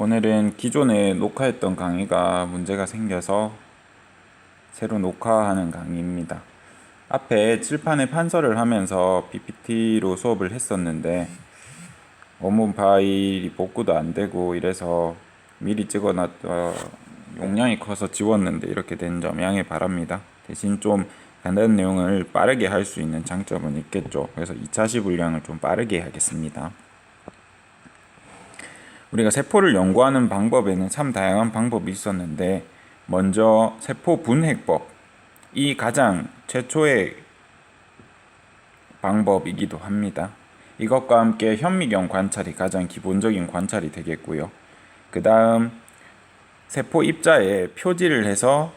오늘은 기존에 녹화했던 강의가 문제가 생겨서 새로 녹화하는 강의입니다. 앞에 칠판에 판서를 하면서 PPT로 수업을 했었는데 원문 파일이 복구도 안 되고 이래서 미리 찍어놨던 용량이 커서 지웠는데 이렇게 된 점 양해 바랍니다. 대신 좀 간단한 내용을 빠르게 할 수 있는 장점은 있겠죠. 그래서 2차 분량을 좀 빠르게 하겠습니다. 우리가 세포를 연구하는 방법에는 참 다양한 방법이 있었는데 먼저 세포 분해법, 이 가장 최초의 방법이기도 합니다. 이것과 함께 현미경 관찰이 가장 기본적인 관찰이 되겠고요. 그 다음 세포 입자에 표지를 해서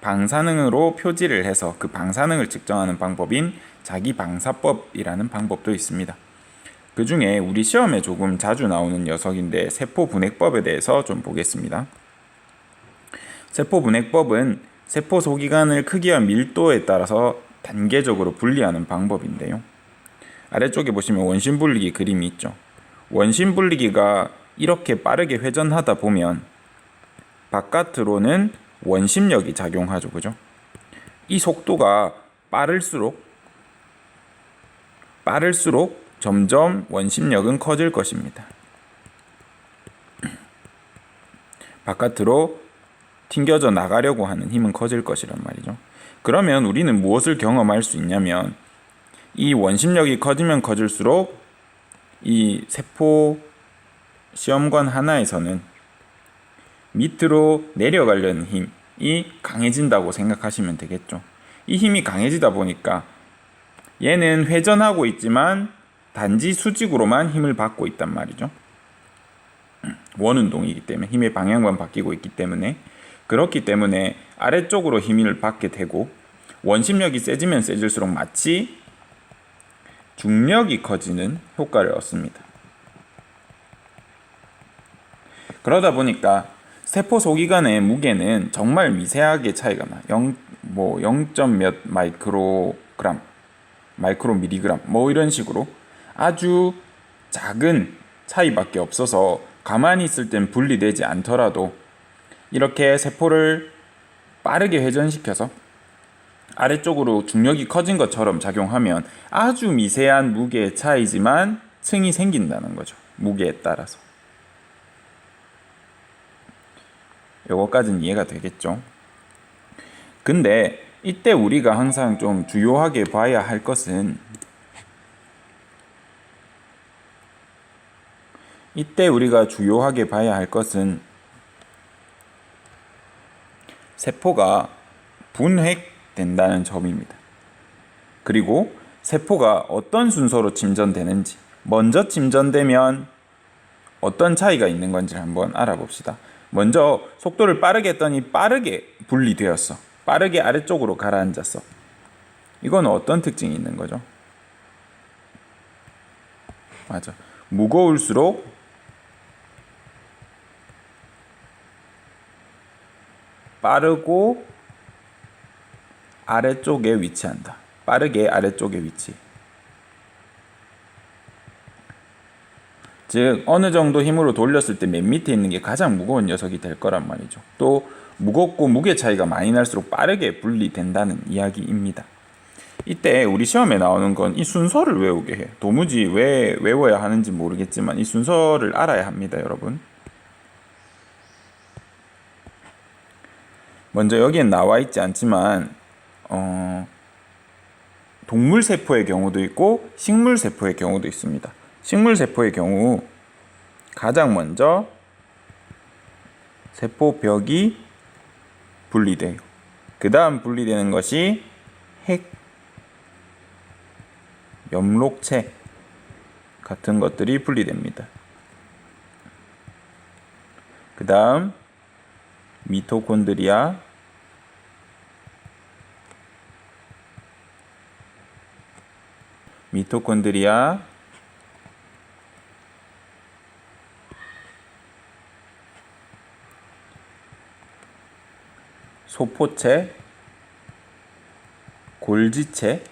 방사능으로 표지를 해서 그 방사능을 측정하는 방법인 자기방사법이라는 방법도 있습니다. 그 중에 우리 시험에 조금 자주 나오는 녀석인데 세포 분해법에 대해서 좀 보겠습니다. 세포 분해법은 세포 소기관을 크기와 밀도에 따라서 단계적으로 분리하는 방법인데요. 아래쪽에 보시면 원심 분리기 그림이 있죠. 원심 분리기가 이렇게 빠르게 회전하다 보면 바깥으로는 원심력이 작용하죠. 그죠? 이 속도가 빠를수록 점점 원심력은 커질 것입니다. 바깥으로 튕겨져 나가려고 하는 힘은 커질 것이란 말이죠. 그러면 우리는 무엇을 경험할 수 있냐면 이 원심력이 커지면 커질수록 이 세포 시험관 하나에서는 밑으로 내려가려는 힘이 강해진다고 생각하시면 되겠죠. 이 힘이 강해지다 보니까 얘는 회전하고 있지만 단지 수직으로만 힘을 받고 있단 말이죠. 원운동이기 때문에 힘의 방향만 바뀌고 있기 때문에 그렇기 때문에 아래쪽으로 힘을 받게 되고 원심력이 세지면 세질수록 마치 중력이 커지는 효과를 얻습니다. 그러다 보니까 세포 소기관의 무게는 정말 미세하게 차이가 나요. 0. 몇 마이크로그램, 마이크로밀리그램 이런 식으로 아주 작은 차이밖에 없어서 가만히 있을 땐 분리되지 않더라도 이렇게 세포를 빠르게 회전시켜서 아래쪽으로 중력이 커진 것처럼 작용하면 아주 미세한 무게의 차이지만 층이 생긴다는 거죠. 무게에 따라서. 요거까지는 이해가 되겠죠. 근데 이때 우리가 항상 좀 주요하게 봐야 할 것은 세포가 분획된다는 점입니다. 그리고 세포가 어떤 순서로 침전되는지, 먼저 침전되면 어떤 차이가 있는 건지 한번 알아봅시다. 먼저 속도를 빠르게 했더니 빠르게 분리되었어. 빠르게 아래쪽으로 가라앉았어. 이건 어떤 특징이 있는 거죠? 맞아. 무거울수록 빠르고 아래쪽에 위치한다. 빠르게 아래쪽에 위치. 즉 어느 정도 힘으로 돌렸을 때 맨 밑에 있는 게 가장 무거운 녀석이 될 거란 말이죠. 또 무겁고 무게 차이가 많이 날수록 빠르게 분리된다는 이야기입니다. 이때 우리 시험에 나오는 건 이 순서를 외우게 해. 도무지 왜 외워야 하는지 모르겠지만 이 순서를 알아야 합니다, 여러분. 먼저 여기엔 나와 있지 않지만 동물 세포의 경우도 있고 식물 세포의 경우도 있습니다. 식물 세포의 경우 가장 먼저 세포벽이 분리돼요. 그 다음 분리되는 것이 핵, 엽록체 같은 것들이 분리됩니다. 그 다음 미토콘드리아, 소포체, 골지체,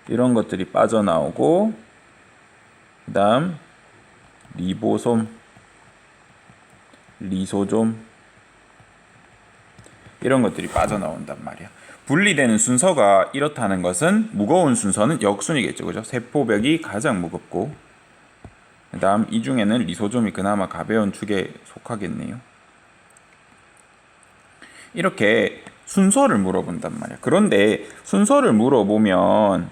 이런 것들이 빠져나오고, 그 다음 리보솜, 리소솜, 이런 것들이 빠져나온단 말이야. 분리되는 순서가 이렇다는 것은 무거운 순서는 역순이겠죠. 그죠? 세포벽이 가장 무겁고, 그 다음 이 중에는 리소솜이 그나마 가벼운 축에 속하겠네요. 이렇게 순서를 물어본단 말이야. 그런데 순서를 물어보면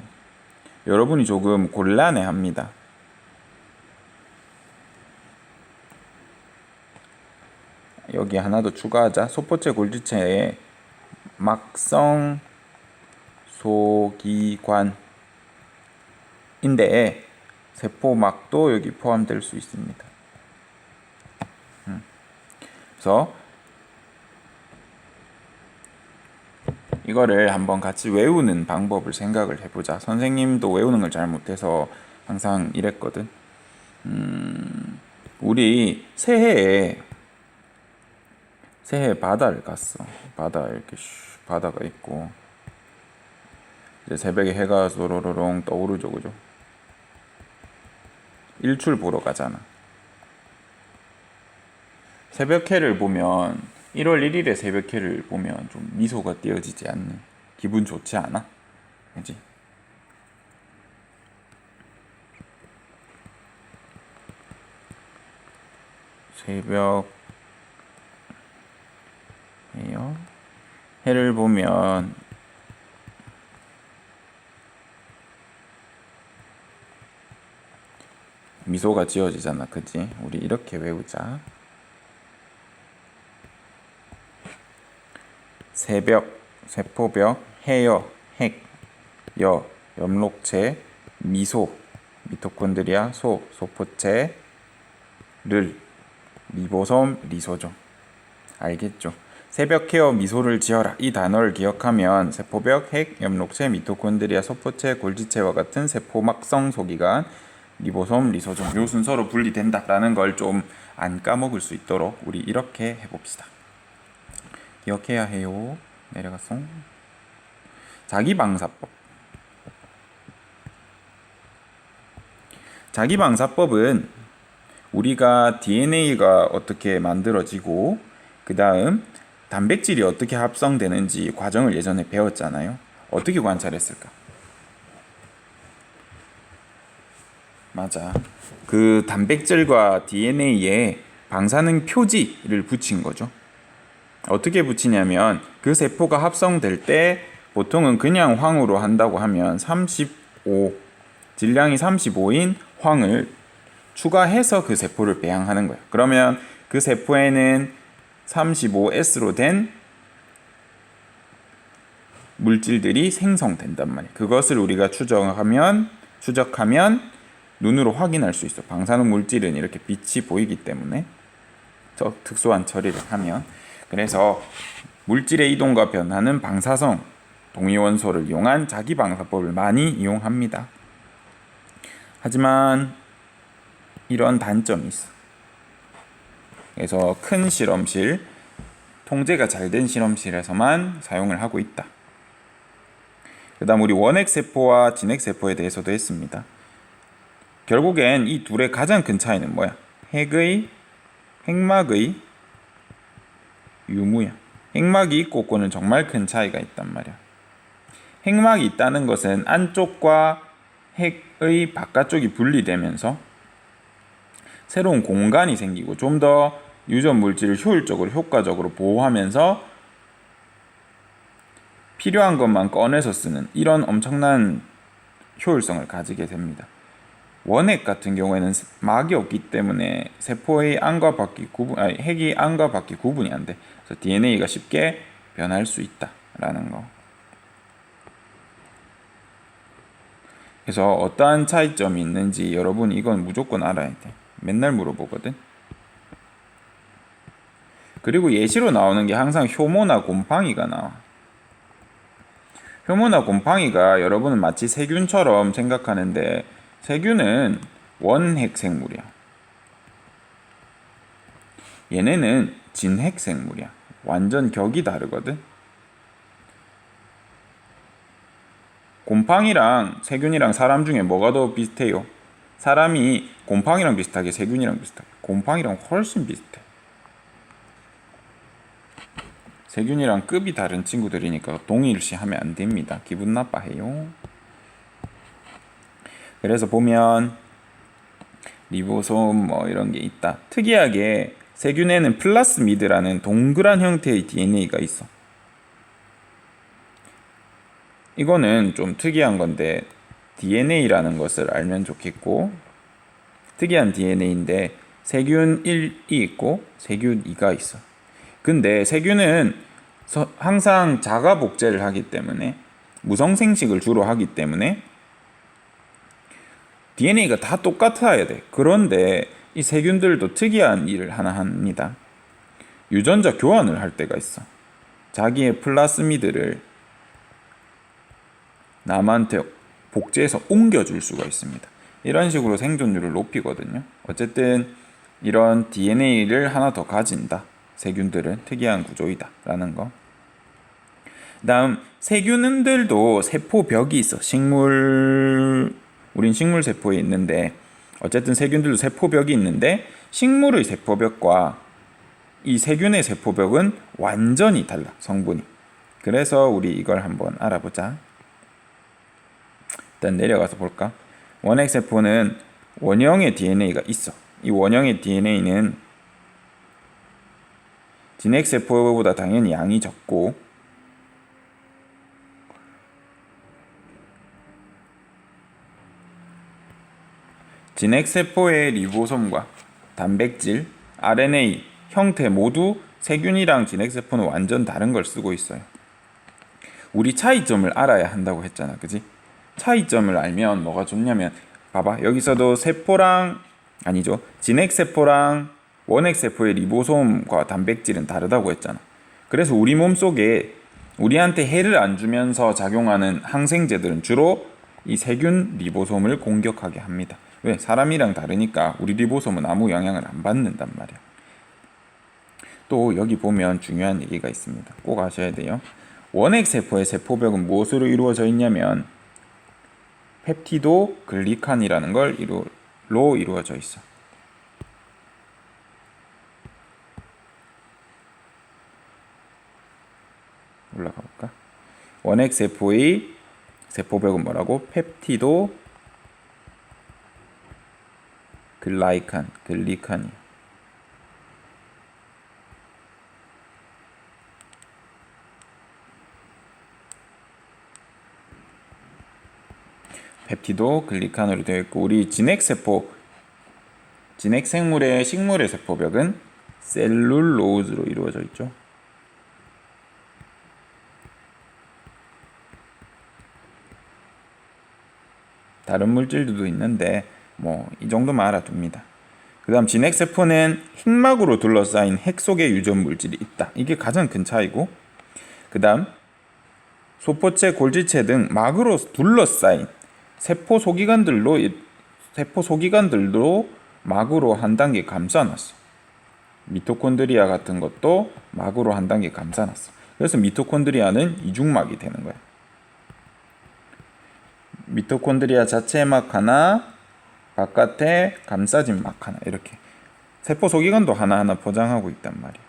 여러분이 조금 곤란해 합니다. 여기 하나 더 추가하자. 소포체 골지체에 막성 소기관인데 세포막도 여기 포함될 수 있습니다. 그래서 이거를 한번 같이 외우는 방법을 생각을 해보자. 선생님도 외우는 걸 잘 못해서 항상 이랬거든. 우리 새해에 바다를 갔어. 바다 이렇게 바다가 있고, 이제 새벽에 해가 소로로롱 떠오르죠, 그죠? 일출 보러 가잖아. 새벽해를 보면 1월 1일에 새벽해를 보면 좀 미소가 띄어지지 않니? 기분 좋지 않아? 그지? 새벽 해요. 해를 보면 미소가 지어지잖아, 그지? 우리 이렇게 외우자. 새벽, 세포벽, 해여, 핵, 여, 엽록체, 미소, 미토콘드리아, 소포체, 리보솜, 리소솜. 알겠죠? 새벽 헤어 미소를 지어라. 이 단어를 기억하면 세포벽, 핵, 엽록체, 미토콘드리아, 소포체, 골지체와 같은 세포막성 소기관, 리보솜, 리소솜 요 순서로 분리된다라는 걸 좀 안 까먹을 수 있도록 우리 이렇게 해봅시다. 기억해야 해요. 내려갔어. 자기방사법. 자기방사법은 우리가 DNA가 어떻게 만들어지고 그 다음 단백질이 어떻게 합성되는지 과정을 예전에 배웠잖아요. 어떻게 관찰했을까? 맞아. 그 단백질과 DNA에 방사능 표지를 붙인 거죠. 어떻게 붙이냐면 그 세포가 합성될 때 보통은 그냥 황으로 한다고 하면 35, 질량이 35인 황을 추가해서 그 세포를 배양하는 거야. 그러면 그 세포에는 35S로 된 물질들이 생성된단 말이야. 그것을 우리가 추적하면 눈으로 확인할 수 있어. 방사능 물질은 이렇게 빛이 보이기 때문에 특수한 처리를 하면. 그래서 물질의 이동과 변화는 방사성 동위원소를 이용한 자기방사법을 많이 이용합니다. 하지만 이런 단점이 있어. 그래서 큰 실험실, 통제가 잘 된 실험실에서만 사용을 하고 있다. 그 다음 우리 원핵세포와 진핵세포에 대해서도 했습니다. 결국엔 이 둘의 가장 큰 차이는 뭐야? 핵막의 유무야. 핵막이 있고 없고는 정말 큰 차이가 있단 말이야. 핵막이 있다는 것은 안쪽과 핵의 바깥쪽이 분리되면서 새로운 공간이 생기고 좀 더 유전 물질을 효과적으로 보호하면서 필요한 것만 꺼내서 쓰는 이런 엄청난 효율성을 가지게 됩니다. 원핵 같은 경우에는 막이 없기 때문에 세포의 안과 밖이 핵이 안과 밖이 구분이 안 돼. 그래서 DNA가 쉽게 변할 수 있다라는 거. 그래서 어떠한 차이점이 있는지 여러분 이건 무조건 알아야 돼. 맨날 물어보거든. 그리고 예시로 나오는 게 항상 효모나 곰팡이가 나와. 효모나 곰팡이가 여러분은 마치 세균처럼 생각하는데 세균은 원핵 생물이야. 얘네는 진핵 생물이야. 완전 격이 다르거든. 곰팡이랑 세균이랑 사람 중에 뭐가 더 비슷해요? 사람이 곰팡이랑 비슷하게 세균이랑 비슷하게 곰팡이랑 훨씬 비슷해. 세균이랑 급이 다른 친구들이니까 동일시하면 안 됩니다. 기분 나빠해요. 그래서 보면 리보솜 뭐 이런 게 있다. 특이하게 세균에는 플라스미드라는 동그란 형태의 DNA가 있어. 이거는 좀 특이한 건데 DNA라는 것을 알면 좋겠고, 특이한 DNA인데 세균 1이 있고 세균 2가 있어. 근데 세균은 항상 자가 복제를 하기 때문에, 무성생식을 주로 하기 때문에 DNA가 다 똑같아야 돼. 그런데 이 세균들도 특이한 일을 하나 합니다. 유전자 교환을 할 때가 있어. 자기의 플라스미드를 남한테 복제해서 옮겨줄 수가 있습니다. 이런 식으로 생존율을 높이거든요. 어쨌든 이런 DNA를 하나 더 가진다. 세균들은 특이한 구조이다 라는 거. 다음, 세균들도 세포벽이 있어. 우린 식물 세포에 있는데, 어쨌든 세균들도 세포벽이 있는데 식물의 세포벽과 이 세균의 세포벽은 완전히 달라, 성분이. 그래서 우리 이걸 한번 알아보자. 일단 내려가서 볼까? 원핵세포는 원형의 DNA가 있어. 이 원형의 DNA는 진핵세포보다 당연히 양이 적고, 진핵세포의 리보솜과 단백질, RNA, 형태 모두 세균이랑 진핵세포는 완전 다른 걸 쓰고 있어요. 우리 차이점을 알아야 한다고 했잖아, 그지? 차이점을 알면 뭐가 좋냐면, 봐봐, 여기서도 진핵세포랑 원핵세포의 리보솜과 단백질은 다르다고 했잖아. 그래서 우리 몸속에 우리한테 해를 안 주면서 작용하는 항생제들은 주로 이 세균 리보솜을 공격하게 합니다. 왜? 사람이랑 다르니까 우리 리보솜은 아무 영향을 안 받는단 말이야. 또 여기 보면 중요한 얘기가 있습니다. 꼭 아셔야 돼요. 원핵세포의 세포벽은 무엇으로 이루어져 있냐면 펩티도 글리칸이라는 걸로 이루어져 있어. 올라가 볼까? 원핵세포의 세포벽은 뭐라고? 펩티도 글리칸이. 펩티도 글리칸으로 되어 있고, 우리 진핵생물의 식물의 세포벽은 셀룰로즈로 이루어져 있죠. 다른 물질들도 있는데 뭐 이 정도만 알아둡니다. 그 다음 진핵세포는 핵막으로 둘러싸인 핵 속에 유전 물질이 있다. 이게 가장 큰 차이고, 그 다음 소포체, 골지체 등 막으로 둘러싸인 세포 소기관들도 막으로 한 단계 감싸놨어. 미토콘드리아 같은 것도 막으로 한 단계 감싸놨어. 그래서 미토콘드리아는 이중막이 되는 거야. 미토콘드리아 자체의 막 하나, 바깥에 감싸진 막 하나, 이렇게 세포 소기관도 하나하나 포장하고 있단 말이야.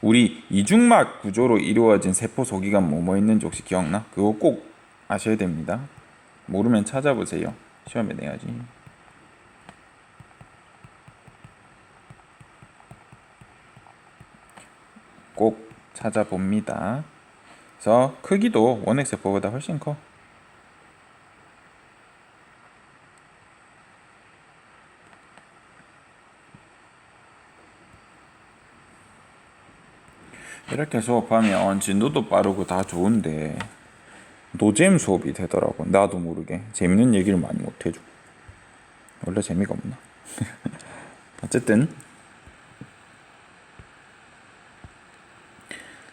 우리 이중막 구조로 이루어진 세포 소기관 뭐뭐 있는지 혹시 기억나? 그거 꼭 아셔야 됩니다. 모르면 찾아보세요. 시험에 내야지. 꼭 찾아봅니다. 그래서 크기도 원핵세포보다 훨씬 커. 이렇게 수업하면 진도도 빠르고 다 좋은데 노잼 수업이 되더라고. 나도 모르게 재밌는 얘기를 많이 못 해줘. 원래 재미가 없나? 어쨌든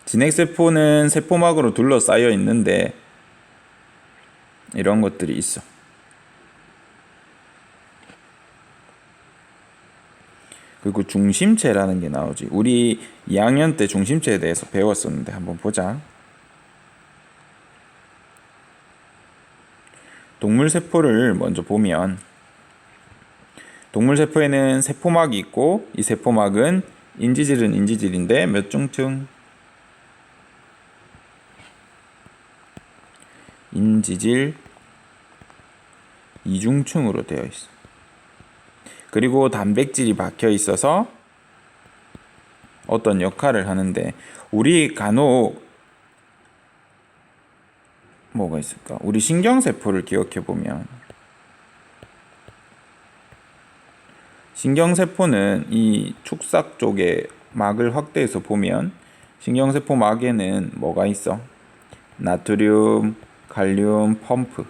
진핵세포는 세포막으로 둘러싸여 있는데 이런 것들이 있어. 그리고 중심체라는 게 나오지. 우리 2학년 때 중심체에 대해서 배웠었는데 한번 보자. 동물 세포를 먼저 보면 동물 세포에는 세포막이 있고 이 세포막은 인지질은 인지질인데 몇 중층? 인지질 2중층으로 되어 있어. 그리고 단백질이 박혀 있어서 어떤 역할을 하는데 우리 간혹 뭐가 있을까? 우리 신경세포를 기억해 보면 신경세포는 이 축삭 쪽에 막을 확대해서 보면 신경세포 막에는 뭐가 있어? 나트륨, 칼륨, 펌프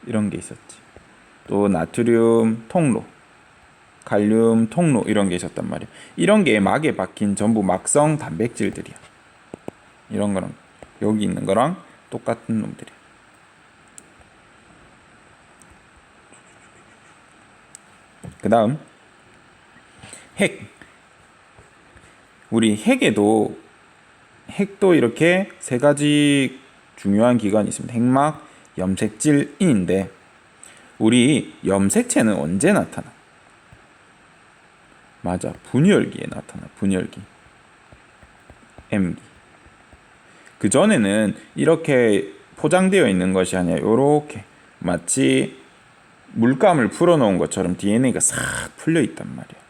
이런 게 있었지. 또 나트륨 통로, 칼륨 통로 이런 게 있었단 말이야. 이런 게 막에 박힌 전부 막성 단백질들이야. 이런 거랑 여기 있는 거랑 똑같은 놈들이야. 그 다음 핵. 우리 핵도 이렇게 세 가지 중요한 기관이 있습니다. 핵막, 염색질, 인인데 우리 염색체는 언제 나타나? 맞아, 분열기에 나타나. 분열기. M기. 그 전에는 이렇게 포장되어 있는 것이 아니라 이렇게 마치 물감을 풀어놓은 것처럼 DNA가 싹 풀려 있단 말이야.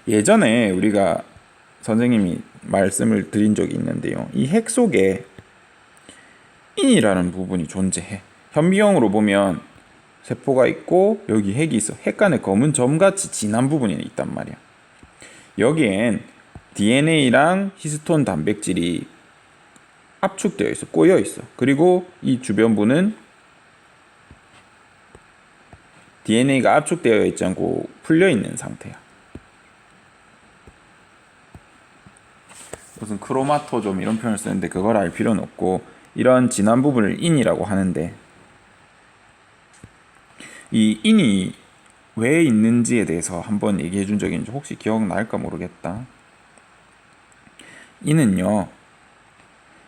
예전에 우리가 선생님이 말씀을 드린 적이 있는데요. 이 핵 속에 인이라는 부분이 존재해. 현미경으로 보면 세포가 있고 여기 핵이 있어. 핵 간에 검은 점같이 진한 부분이 있단 말이야. 여기엔 DNA랑 히스톤 단백질이 압축되어 있어. 꼬여 있어. 그리고 이 주변부는 DNA가 압축되어 있지 않고 풀려 있는 상태야. 무슨 크로마토좀 이런 표현을 쓰는데 그걸 알 필요는 없고 이런 진한 부분을 인이라고 하는데 이 인이 왜 있는지에 대해서 한번 얘기해 준 적이 있는지 혹시 기억날까 모르겠다. 인은요,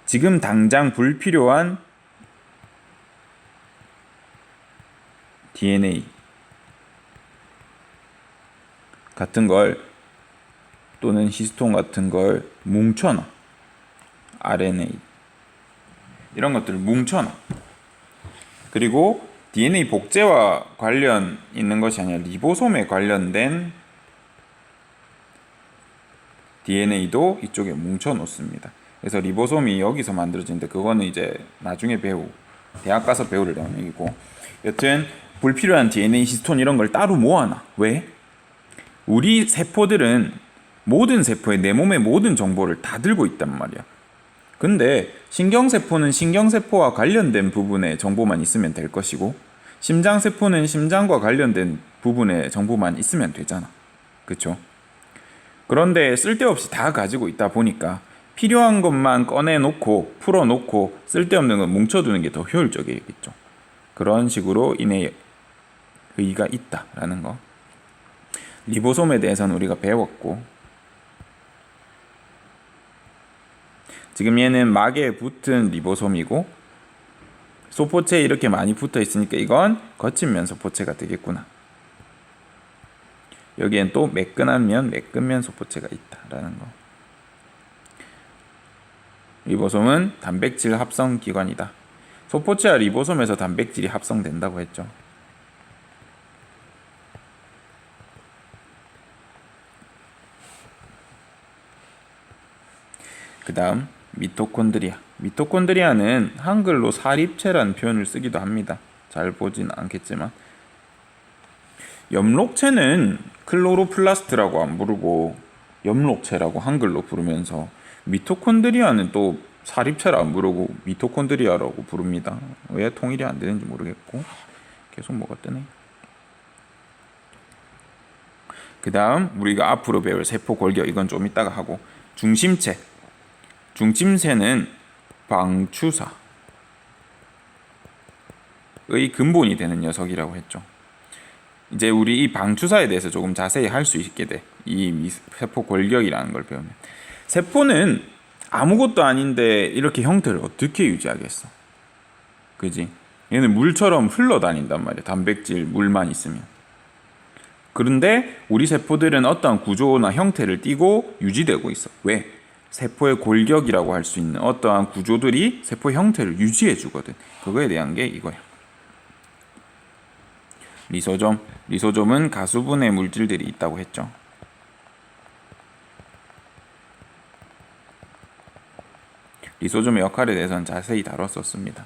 지금 당장 불필요한 DNA 같은 걸 또는 히스톤 같은 걸 뭉쳐놔. RNA 이런 것들을 뭉쳐놔. 그리고 DNA 복제와 관련 있는 것이 아니라 리보솜에 관련된 DNA도 이쪽에 뭉쳐 놓습니다. 그래서 리보솜이 여기서 만들어지는데 그거는 이제 나중에 대학 가서 배울 내용이고, 여튼 불필요한 DNA, 히스톤 이런 걸 따로 모아놔. 왜? 우리 세포들은 모든 세포에 내 몸의 모든 정보를 다 들고 있단 말이야. 근데 신경세포는 신경세포와 관련된 부분의 정보만 있으면 될 것이고, 심장세포는 심장과 관련된 부분의 정보만 있으면 되잖아. 그쵸? 그런데 쓸데없이 다 가지고 있다 보니까 필요한 것만 꺼내놓고 풀어놓고 쓸데없는 건 뭉쳐두는 게 더 효율적이겠죠. 그런 식으로 인해 의의가 있다라는 거. 리보솜에 대해서는 우리가 배웠고, 지금 얘는 막에 붙은 리보솜이고 소포체에 이렇게 많이 붙어 있으니까 이건 거친 면 소포체가 되겠구나. 여기엔 또 매끈한 면, 매끈면 소포체가 있다라는 거. 리보솜은 단백질 합성 기관이다. 소포체와 리보솜에서 단백질이 합성된다고 했죠. 그 다음 미토콘드리아. 미토콘드리아는 한글로 사립체라는 표현을 쓰기도 합니다. 잘 보진 않겠지만 엽록체는 클로로플라스트라고 안 부르고 엽록체라고 한글로 부르면서 미토콘드리아는 또 사립체라 안 부르고 미토콘드리아라고 부릅니다. 왜 통일이 안 되는지 모르겠고 계속 뭐가 뜨네. 그 다음 우리가 앞으로 배울 세포 골격, 이건 좀 이따가 하고, 중심체. 중심체는 방추사의 근본이 되는 녀석이라고 했죠. 이제 우리 이 방추사에 대해서 조금 자세히 할 수 있게 돼. 이 세포 골격이라는 걸 배우면. 세포는 아무것도 아닌데 이렇게 형태를 어떻게 유지하겠어? 그지? 얘는 물처럼 흘러다닌단 말이야. 단백질, 물만 있으면. 그런데 우리 세포들은 어떠한 구조나 형태를 띠고 유지되고 있어. 왜? 세포의 골격이라고 할 수 있는 어떠한 구조들이 세포 형태를 유지해 주거든. 그거에 대한 게 이거야. 리소좀. 리소좀은 가수분해 물질들이 있다고 했죠. 리소좀의 역할에 대해서는 자세히 다뤘었습니다.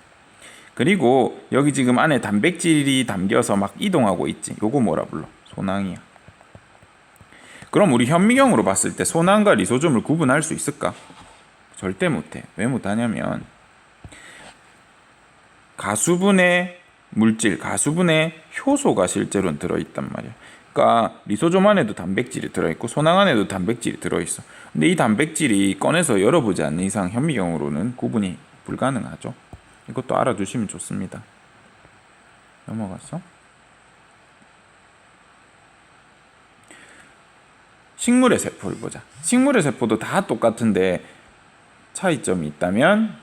그리고 여기 지금 안에 단백질이 담겨서 막 이동하고 있지. 요거 뭐라 불러? 소낭이야. 그럼 우리 현미경으로 봤을 때 소낭과 리소좀을 구분할 수 있을까? 절대 못해. 왜 못하냐면 가수분해 물질, 가수분해 효소가 실제로는 들어있단 말이야. 그러니까 리소좀 안에도 단백질이 들어있고 소낭 안에도 단백질이 들어있어. 근데 이 단백질이 꺼내서 열어보지 않는 이상 현미경으로는 구분이 불가능하죠. 이것도 알아두시면 좋습니다. 넘어갔어? 식물의 세포를 보자. 식물의 세포도 다 똑같은데 차이점이 있다면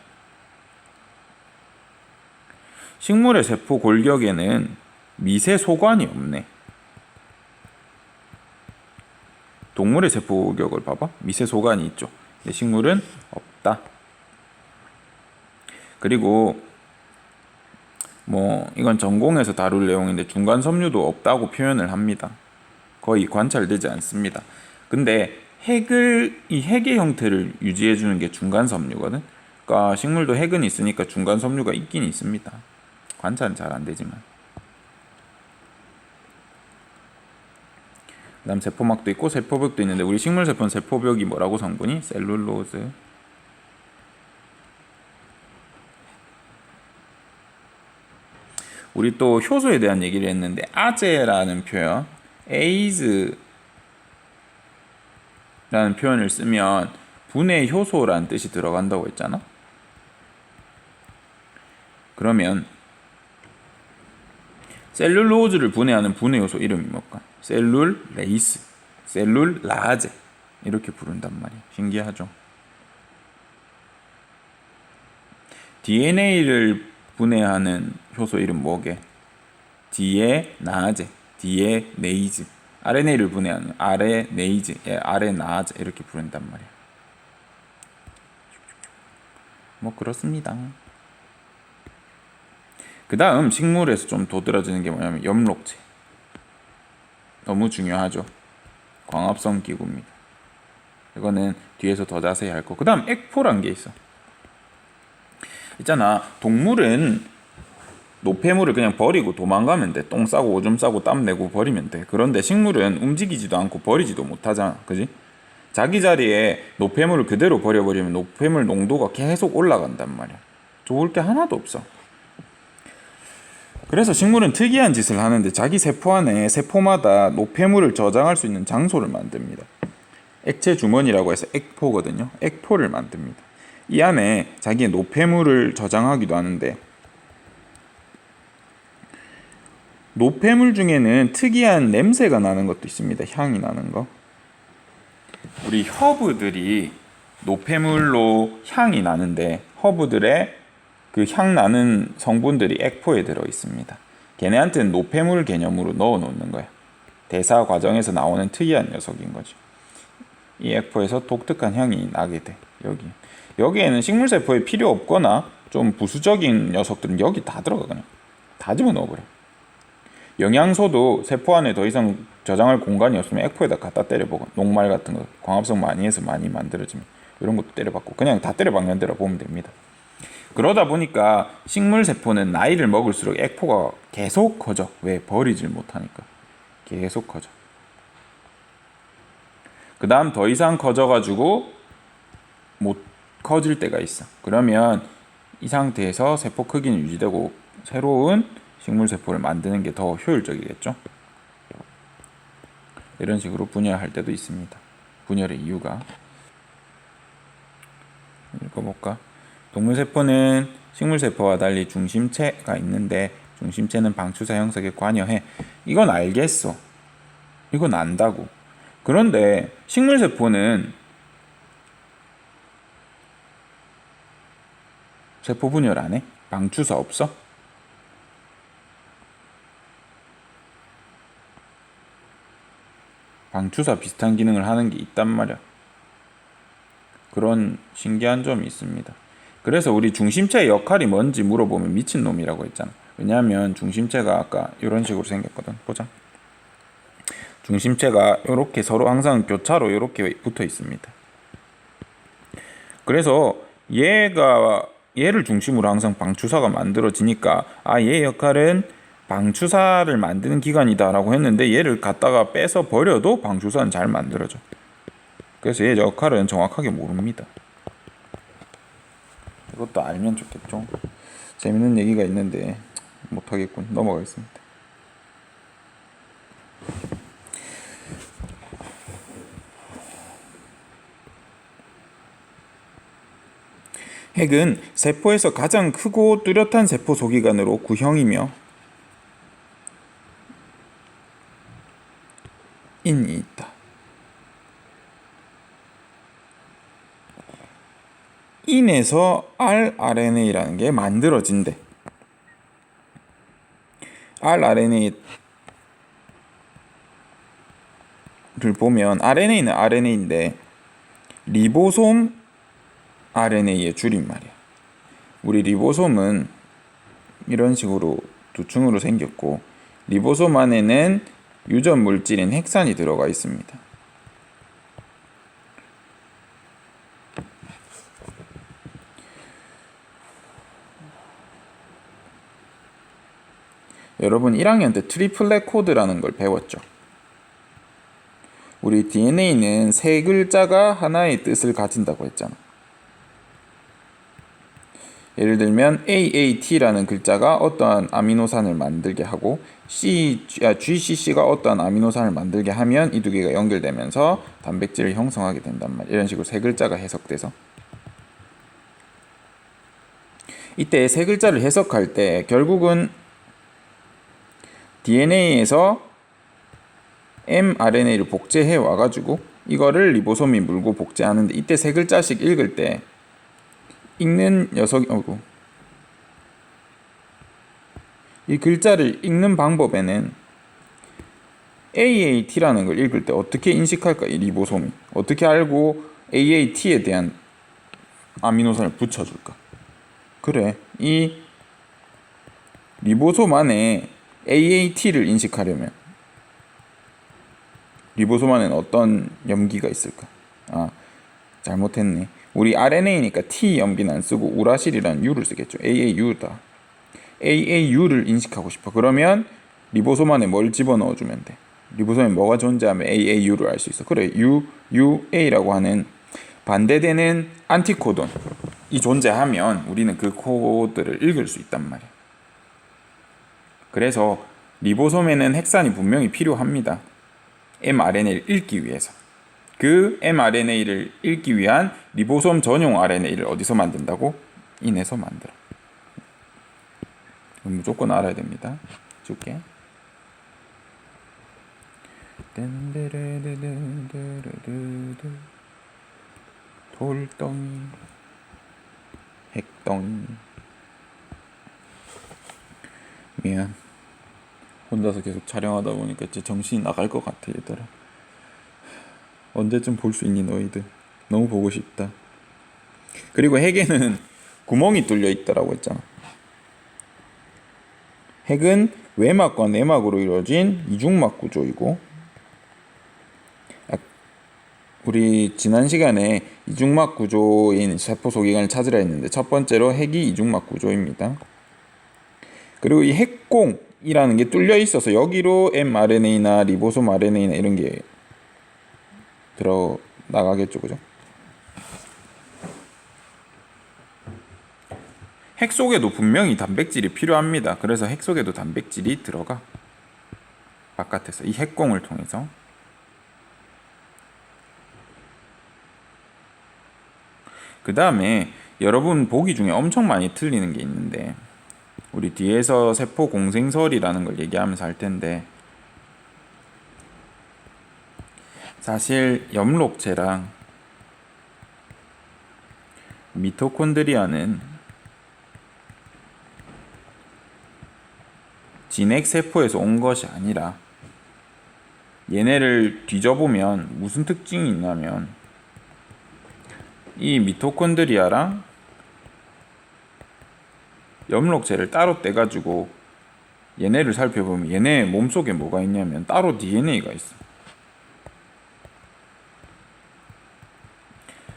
식물의 세포 골격에는 미세 소관이 없네. 동물의 세포 골격을 봐봐. 미세 소관이 있죠. 근데 식물은 없다. 그리고 뭐 이건 전공에서 다룰 내용인데 중간 섬유도 없다고 표현을 합니다. 거의 관찰되지 않습니다. 근데 이 핵의 형태를 유지해 주는 게 중간 섬유거든. 그러니까 식물도 핵은 있으니까 중간 섬유가 있긴 있습니다. 관찰은 잘 안 되지만. 그다음 세포막도 있고 세포벽도 있는데 우리 식물 세포는 세포벽이 뭐라고 성분이? 셀룰로즈. 우리 또 효소에 대한 얘기를 했는데 아제라는 표현, 에이즈라는 표현을 쓰면 분해 효소라는 뜻이 들어간다고 했잖아. 그러면 셀룰로즈를 분해하는 분해 효소 이름이 뭘까? 셀룰레이스, 셀룰라제 이렇게 부른단 말이야. 신기하죠? DNA를 분해하는 효소 이름 뭐게? 디에나제, 디에네이즈. RNA를 분해하는 아레네이즈, 아레나제 이렇게 부른단 말이야. 뭐 그렇습니다. 그 다음 식물에서 좀 도드라지는 게 뭐냐면 엽록체. 너무 중요하죠. 광합성 기구입니다. 이거는 뒤에서 더 자세히 할 거. 그 다음 액포란 게 있어. 있잖아. 동물은 노폐물을 그냥 버리고 도망가면 돼. 똥 싸고 오줌 싸고 땀 내고 버리면 돼. 그런데 식물은 움직이지도 않고 버리지도 못하잖아. 그지? 자기 자리에 노폐물을 그대로 버려버리면 노폐물 농도가 계속 올라간단 말이야. 좋을 게 하나도 없어. 그래서 식물은 특이한 짓을 하는데 자기 세포 안에 세포마다 노폐물을 저장할 수 있는 장소를 만듭니다. 액체 주머니라고 해서 액포거든요. 액포를 만듭니다. 이 안에 자기의 노폐물을 저장하기도 하는데 노폐물 중에는 특이한 냄새가 나는 것도 있습니다. 향이 나는 거. 우리 허브들이 노폐물로 향이 나는데 허브들의 그 향 나는 성분들이 액포에 들어 있습니다. 걔네한테는 노폐물 개념으로 넣어 놓는 거야. 대사 과정에서 나오는 특이한 녀석인 거죠. 이 액포에서 독특한 향이 나게 돼. 여기에는 식물 세포에 필요 없거나 좀 부수적인 녀석들은 여기 다 들어가. 그냥 다 집어넣어버려. 영양소도 세포 안에 더 이상 저장할 공간이 없으면 액포에다 갖다 때려박고, 녹말 같은 거 광합성 많이 해서 많이 만들어지면 이런 것도 때려박고 그냥 다 때려박는 데라 보면 됩니다. 그러다 보니까 식물 세포는 나이를 먹을수록 액포가 계속 커져. 왜? 버리질 못하니까 계속 커져. 그 다음 더 이상 커져가지고 못 커질 때가 있어. 그러면 이 상태에서 세포 크기는 유지되고 새로운 식물 세포를 만드는 게 더 효율적이겠죠. 이런 식으로 분열할 때도 있습니다. 분열의 이유가 읽어볼까? 동물 세포는 식물 세포와 달리 중심체가 있는데 중심체는 방추사 형성에 관여해. 이건 알겠어. 이건 안다고. 그런데 식물 세포는 세포 분열 안 해? 방추사 없어? 방추사 비슷한 기능을 하는 게 있단 말이야. 그런 신기한 점이 있습니다. 그래서 우리 중심체의 역할이 뭔지 물어보면 미친놈이라고 했잖아. 왜냐하면 중심체가 아까 이런 식으로 생겼거든. 보자. 중심체가 이렇게 서로 항상 교차로 이렇게 붙어 있습니다. 그래서 얘를 중심으로 항상 방추사가 만들어지니까 얘 역할은 방추사를 만드는 기관이다라고 했는데 얘를 갖다가 빼서 버려도 방추사는 잘 만들어져. 그래서 얘 역할은 정확하게 모릅니다. 이것도 알면 좋겠죠. 재밌는 얘기가 있는데 못하겠군. 넘어가겠습니다. 핵은 세포에서 가장 크고 뚜렷한 세포 소기관으로 구형이며 인이 있다. 인에서 rRNA라는 게 만들어진대. rRNA를 보면 RNA는 RNA인데 리보솜 RNA의 줄임말이야. 우리 리보솜은 이런 식으로 두 층으로 생겼고 리보솜 안에는 유전 물질인 핵산이 들어가 있습니다. 여러분 1학년 때 트리플렛 코드라는 걸 배웠죠. 우리 DNA는 세 글자가 하나의 뜻을 가진다고 했잖아. 예를 들면 AAT라는 글자가 어떠한 아미노산을 만들게 하고 GCC가 어떠한 아미노산을 만들게 하면 이 두 개가 연결되면서 단백질을 형성하게 된단 말이야. 이런 식으로 세 글자가 해석돼서 이때 세 글자를 해석할 때 결국은 DNA에서 mRNA를 복제해 와가지고 이거를 리보솜이 물고 복제하는데 이때 세 글자씩 읽을 때 읽는 이 글자를 읽는 방법에는 AAT라는 걸 읽을 때 어떻게 인식할까? 이 리보솜이 어떻게 알고 AAT에 대한 아미노산을 붙여줄까? 그래, 이 리보솜 안에 AAT를 인식하려면 리보솜 안에는 어떤 염기가 있을까? 잘못했네. 우리 RNA니까 T 염기는 안 쓰고 우라실이라는 U를 쓰겠죠. AAU다. AAU를 인식하고 싶어. 그러면 리보솜 안에 뭘 집어넣어주면 돼. 리보솜에 뭐가 존재하면 AAU를 알 수 있어. 그래, UA라고 하는 반대되는 안티코돈이 존재하면 우리는 그 코드를 읽을 수 있단 말이야. 그래서 리보솜에는 핵산이 분명히 필요합니다. mRNA를 읽기 위해서. 그 mRNA를 읽기 위한 리보솜 전용 RNA를 어디서 만든다고? 인에서 만들어. 무조건 알아야 됩니다. 줄게. 돌덩이 핵덩이. 미안. 혼자서 계속 촬영하다 보니까 진짜 정신이 나갈 것 같아 얘들아. 언제쯤 볼 수 있니 너희들? 너무 보고 싶다. 그리고 핵에는 구멍이 뚫려 있다라고 했잖아. 핵은 외막과 내막으로 이루어진 이중막 구조이고 우리 지난 시간에 이중막 구조인 세포 소기관을 찾으라 했는데 첫 번째로 핵이 이중막 구조입니다. 그리고 이 핵공이라는 게 뚫려 있어서 여기로 mRNA나 리보솜 RNA나 이런 게 들어 나가겠죠, 그죠? 핵 속에도 분명히 단백질이 필요합니다. 그래서 핵 속에도 단백질이 들어가. 바깥에서 이 핵공을 통해서. 그 다음에 여러분 보기 중에 엄청 많이 틀리는 게 있는데 우리 뒤에서 세포 공생설이라는 걸 얘기하면서 할 텐데 사실 엽록체랑 미토콘드리아는 진핵세포에서 온 것이 아니라 얘네를 뒤져보면 무슨 특징이 있냐면 이 미토콘드리아랑 엽록체를 따로 떼가지고 얘네를 살펴보면 얘네 몸속에 뭐가 있냐면 따로 DNA가 있어.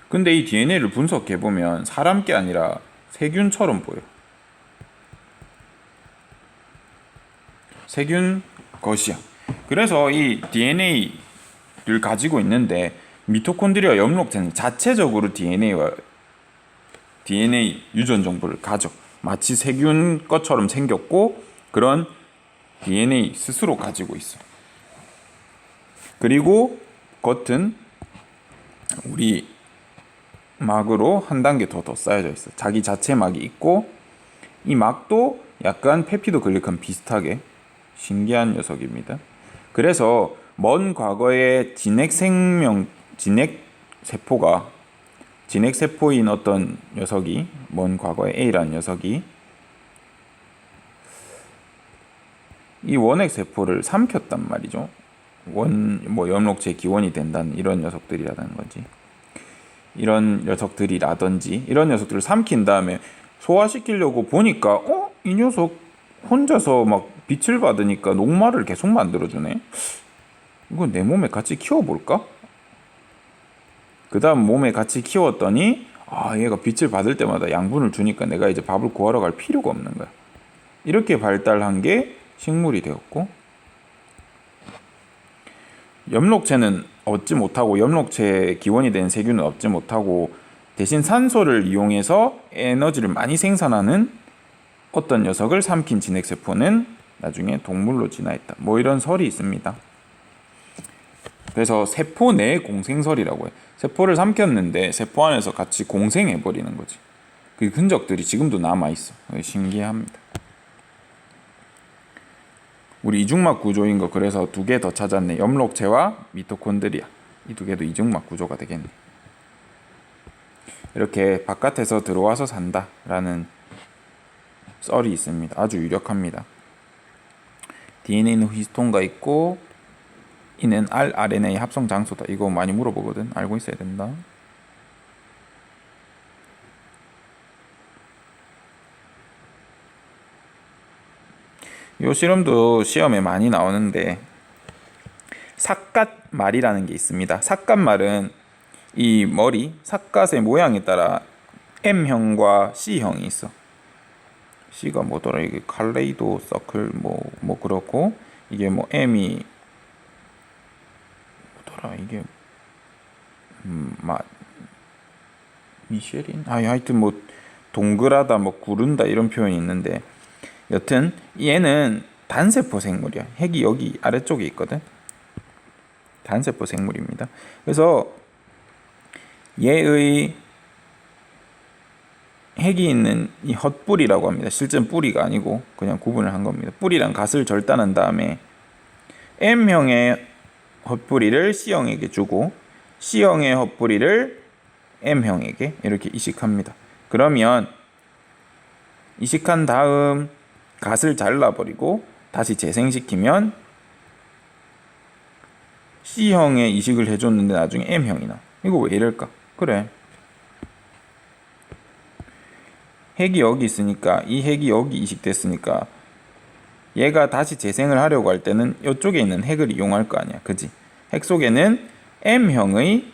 근데 이 DNA를 분석해보면 사람 게 아니라 세균처럼 보여. 세균 것이야. 그래서 이 DNA를 가지고 있는데 미토콘드리아 엽록체는 자체적으로 DNA 유전 정보를 가져. 마치 세균 것처럼 생겼고 그런 DNA 스스로 가지고 있어. 그리고 겉은 우리 막으로 한 단계 더 쌓여져 있어. 자기 자체 막이 있고 이 막도 약간 펩티도 글리칸 비슷하게 신기한 녀석입니다. 그래서 먼 과거의 진핵세포인 어떤 녀석이 먼 과거의 A라는 녀석이 이 원핵세포를 삼켰단 말이죠. 엽록체의 기원이 된다는 이런 녀석들이라는 거지. 이런 녀석들이라든지 이런 녀석들을 삼킨 다음에 소화시키려고 보니까 이 녀석 혼자서 막 빛을 받으니까 녹말을 계속 만들어주네. 이거 내 몸에 같이 키워볼까? 그 다음 몸에 같이 키웠더니 얘가 빛을 받을 때마다 양분을 주니까 내가 이제 밥을 구하러 갈 필요가 없는 거야. 이렇게 발달한 게 식물이 되었고 엽록체는 얻지 못하고 엽록체의 기원이 된 세균은 얻지 못하고 대신 산소를 이용해서 에너지를 많이 생산하는 어떤 녀석을 삼킨 진핵세포는 나중에 동물로 진화했다. 뭐 이런 설이 있습니다. 그래서 세포 내 공생설이라고 해. 세포를 삼켰는데 세포 안에서 같이 공생해버리는 거지. 그 흔적들이 지금도 남아있어. 신기합니다. 우리 이중막 구조인 거 그래서 두 개 더 찾았네. 엽록체와 미토콘드리아. 이 두 개도 이중막 구조가 되겠네. 이렇게 바깥에서 들어와서 산다라는 썰이 있습니다. 아주 유력합니다. DNA는 히스톤가 있고 이는 rRNA 합성 장소다. 이거 많이 물어보거든. 알고 있어야 된다. 이 실험도 시험에 많이 나오는데 삿갓말이라는 게 있습니다. 삿갓말은 이 머리, 삿갓의 모양에 따라 M형과 C형이 있어. C가 뭐더라? 이게 칼레이도 서클 뭐 그렇고 이게 뭐 M이 뭐더라? 이게 미쉐린? 하여튼 뭐 동그라다 뭐 구른다 이런 표현이 있는데 여튼 얘는 단세포 생물이야. 핵이 여기 아래쪽에 있거든. 단세포 생물입니다. 그래서 얘의 핵이 있는 이 헛뿌리라고 합니다. 실제는 뿌리가 아니고 그냥 구분을 한 겁니다. 뿌리랑 갓을 절단한 다음에 M형의 헛뿌리를 C형에게 주고 C형의 헛뿌리를 M형에게 이렇게 이식합니다. 그러면 이식한 다음 갓을 잘라버리고 다시 재생시키면 C형의 이식을 해줬는데 나중에 M형이 나. 이거 왜 이럴까? 그래. 핵이 여기 있으니까 이 핵이 여기 이식됐으니까 얘가 다시 재생을 하려고 할 때는 이쪽에 있는 핵을 이용할 거 아니야. 그지? 핵 속에는 M형의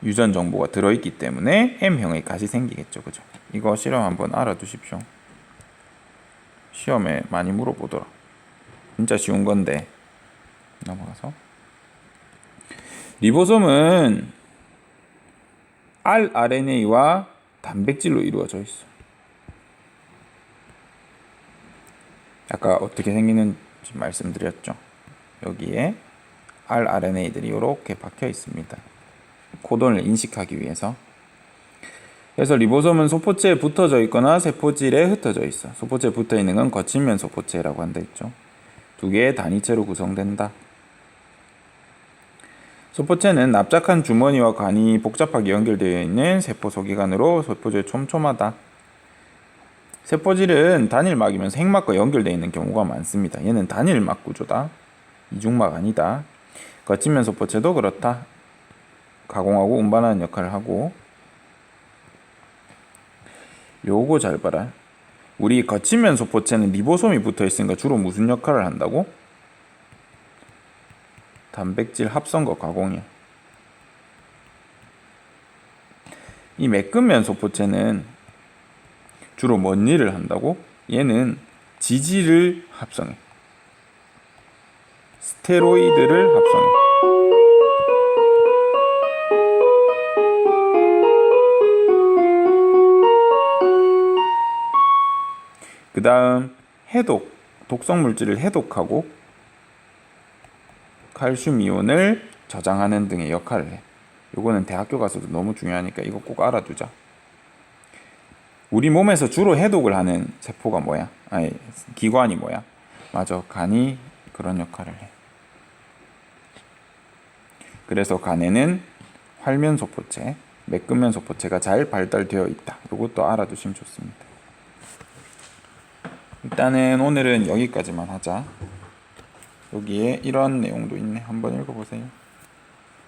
유전 정보가 들어있기 때문에 M형의 갓이 생기겠죠. 그죠? 이거 실험 한번 알아두십시오. 시험에 많이 물어보더라. 진짜 쉬운 건데. 넘어가서 리보솜은 rRNA와 단백질로 이루어져 있어. 아까 어떻게 생기는지 말씀드렸죠. 여기에 rRNA들이 이렇게 박혀 있습니다. 코돈을 인식하기 위해서. 그래서 리보솜은 소포체에 붙어져 있거나 세포질에 흩어져 있어. 소포체에 붙어 있는 건 거칠면 소포체라고 한다 했죠. 두 개의 단위체로 구성된다. 소포체는 납작한 주머니와 관이 복잡하게 연결되어 있는 세포 소기관으로 세포질이 촘촘하다. 세포질은 단일막이면서 핵막과 연결되어 있는 경우가 많습니다. 얘는 단일막 구조다. 이중막 아니다. 거친면 소포체도 그렇다. 가공하고 운반하는 역할을 하고. 요거 잘 봐라. 우리 거친면 소포체는 리보솜이 붙어 있으니까 주로 무슨 역할을 한다고? 단백질 합성과 가공이야. 이 매끈면 소포체는 주로 뭔 일을 한다고? 얘는 지질을 합성해. 스테로이드를 합성해. 그 다음 해독, 독성 물질을 해독하고 칼슘 이온을 저장하는 등의 역할을 해. 요거는 대학교 가서도 너무 중요하니까 이거 꼭 알아두자. 우리 몸에서 주로 해독을 하는 세포가 뭐야? 아니, 기관이 뭐야? 맞아, 간이 그런 역할을 해. 그래서 간에는 활면소포체, 매끈면소포체가 잘 발달되어 있다. 이것도 알아두시면 좋습니다. 일단은 오늘은 여기까지만 하자. 여기에 이런 내용도 있네. 한번 읽어보세요.